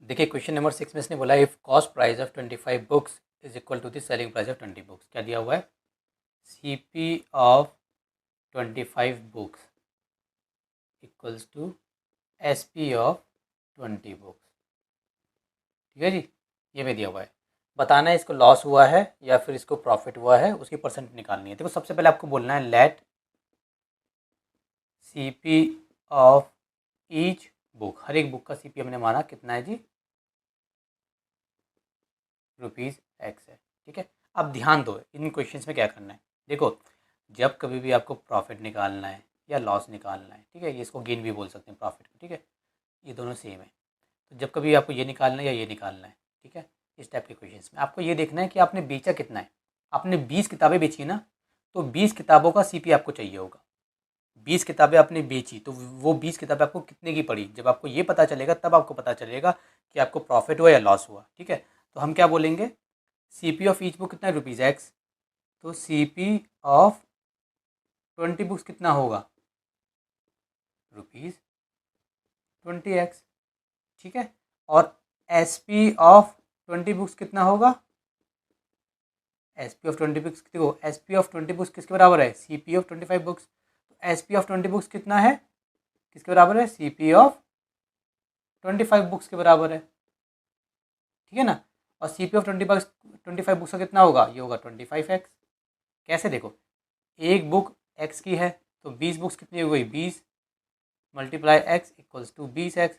देखिए question number 6 में इसने बोला if cost price of 25 books is equal to the selling price of 20 books. क्या दिया हुआ है? CP of 25 books equals to SP of 20 books. ठीक है जी, ये में दिया हुआ है। बताना है इसको लॉस हुआ है या फिर इसको प्रॉफिट हुआ है, उसकी परसेंट निकालनी है। देखो सबसे पहले आपको बोलना है let CP of each book. हर एक बुक का सीपी हमने माना कितना है जी? रुपीज़ एक्स है। ठीक है, अब ध्यान दो इन क्वेश्चंस में क्या करना है। देखो जब कभी भी आपको प्रॉफिट निकालना है या लॉस निकालना है, ठीक है, ये इसको गेन भी बोल सकते हैं प्रॉफिट को, ठीक है, ये दोनों सेम है। तो जब कभी आपको ये निकालना है या ये निकालना है, ठीक है, इस टाइप के क्वेश्चंस में आपको ये देखना है कि आपने बेचा कितना है। आपने 20 किताबें बेची ना, तो 20 किताबों का सीपी आपको चाहिए होगा। 20 किताबें आपने बेची तो वो 20 किताबें आपको कितने की पड़ी। जब आपको ये पता चलेगा तब आपको पता चलेगा कि आपको प्रॉफिट हुआ या लॉस हुआ। ठीक है, तो हम क्या बोलेंगे, सीपी ऑफ ईच बुक कितना है? Rupees x. तो सीपी ऑफ 20 बुक्स कितना होगा? Rupees 20 X. ठीक है, और एस पी ऑफ 20 बुक्स कितना होगा? एस पी ऑफ 20 बुक्स देखो, एस पी ऑफ 20 बुक्स किसके बराबर है? C P of 25 books. तो एस पी ऑफ 20 बुक्स कितना है? किसके बराबर है? सी पी ऑफ 25 बुक्स के बराबर है। ठीक है ना, और सी पी ऑफ 25 बुक्स का कितना होगा? ये होगा 25 एक्स। कैसे देखो, एक बुक एक्स की है तो 20 बुक्स कितनी हो गई? 20 multiply x equals to 20 x.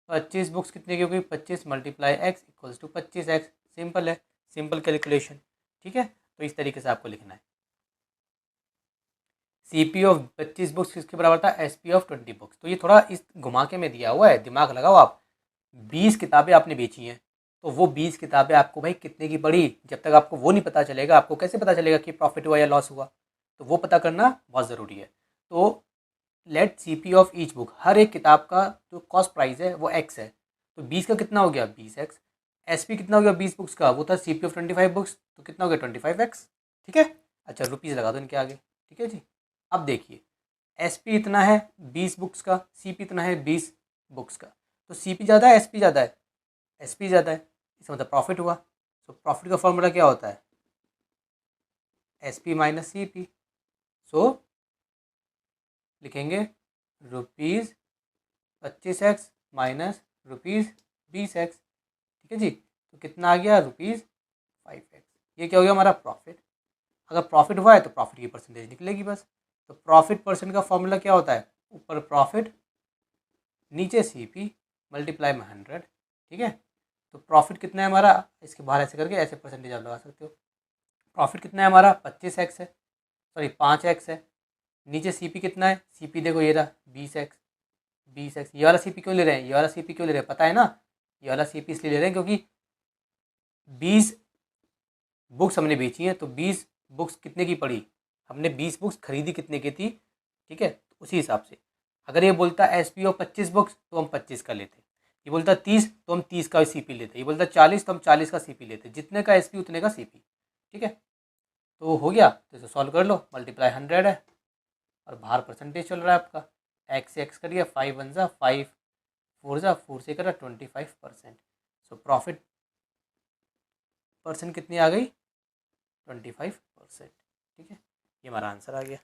25 books कितने की हो गई? 25 multiply x equals to 25 x. Simple है, सिंपल कैलकुलेशन। ठीक है, तो इस तरीके से आपको लिखना है। सी पी ऑफ 25 बुक्स किसके बराबर था? S P of 20 books. तो ये थोड़ा इस घुमा के में दिया हुआ है, दिमाग लगाओ आप। 20 किताबें आपने बेची हैं, तो वो 20 किताबें आपको भाई कितने की पड़ी? जब तक आपको वो नहीं पता चलेगा, आपको कैसे पता चलेगा कि प्रॉफिट हुआ या लॉस हुआ? तो वो पता करना बहुत ज़रूरी है। तो let C P of each book, हर एक किताब का जो कॉस्ट प्राइस है वो एक्स है। तो 20 का कितना हो गया? 20 एक्स। एस पी कितना हो गया? 20 बुक्स का, वो था सी पी ऑफ 25 बुक्स, तो कितना हो गया? 25 एक्स। ठीक है, अच्छा रुपीज़ लगा दो इनके आगे। ठीक है जी, अब देखिए एस पी इतना है 20 बुक्स का, सी पी इतना है 20 बुक्स का। तो सी पी ज़्यादा है, एस पी ज़्यादा है? एस पी ज़्यादा है, इसका मतलब प्रॉफिट हुआ। तो प्रॉफिट का फॉर्मूला क्या होता है? S P minus C P. So लिखेंगे rupees 25 X minus rupees 20 X. ठीक है जी, तो कितना आ गया? Rupees 5 X. ये क्या हो गया? हमारा प्रॉफिट। अगर प्रॉफिट हुआ है तो प्रॉफिट की परसेंटेज निकलेगी बस। तो प्रॉफिट परसेंट का फॉर्मूला क्या होता है? ऊपर प्रॉफिट, नीचे सी पी, मल्टीप्लाई में 100। ठीक है, तो प्रॉफिट कितना है हमारा? इसके बाहर ऐसे करके ऐसे परसेंटेज आप लगा सकते हो। प्रॉफिट कितना है हमारा? 25 एक्स है, सॉरी 5 एक्स है। नीचे सी पी कितना है? सी पी देखो ये रहा 20 एक्स। 20 एक्स, ये वाला सी पी क्यों ले रहे हैं? ये वाला सी पी क्यों ले रहे हैं पता है ना? ये वाला सी पी इसलिए ले रहे हैं क्योंकि 20 बुक्स हमने बेची हैं, तो 20 बुक्स कितने की पड़ी? हमने 20 बुक्स खरीदी कितने की थी? ठीक है, तो उसी हिसाब से। अगर ये बोलता एस पी ओ 25 बुक्स तो हम 25 का लेते। ये बोलता 30 तो हम 30 का सी पी लेते। ये बोलता 40 तो हम 40 का सी पी लेते। जितने का एस पी उतने का सी पी। ठीक है, तो हो गया, तो इसे सॉल्व कर लो। मल्टीप्लाई 100 है और बाहर परसेंटेज चल रहा है आपका। एक्स से एक्स करिए, 5 वन ज़ा 5, 4 ज़ा 4 से करा 25%। सो प्रॉफिट परसेंट कितनी आ गई? 25%। ठीक है, ये हमारा आंसर आ गया।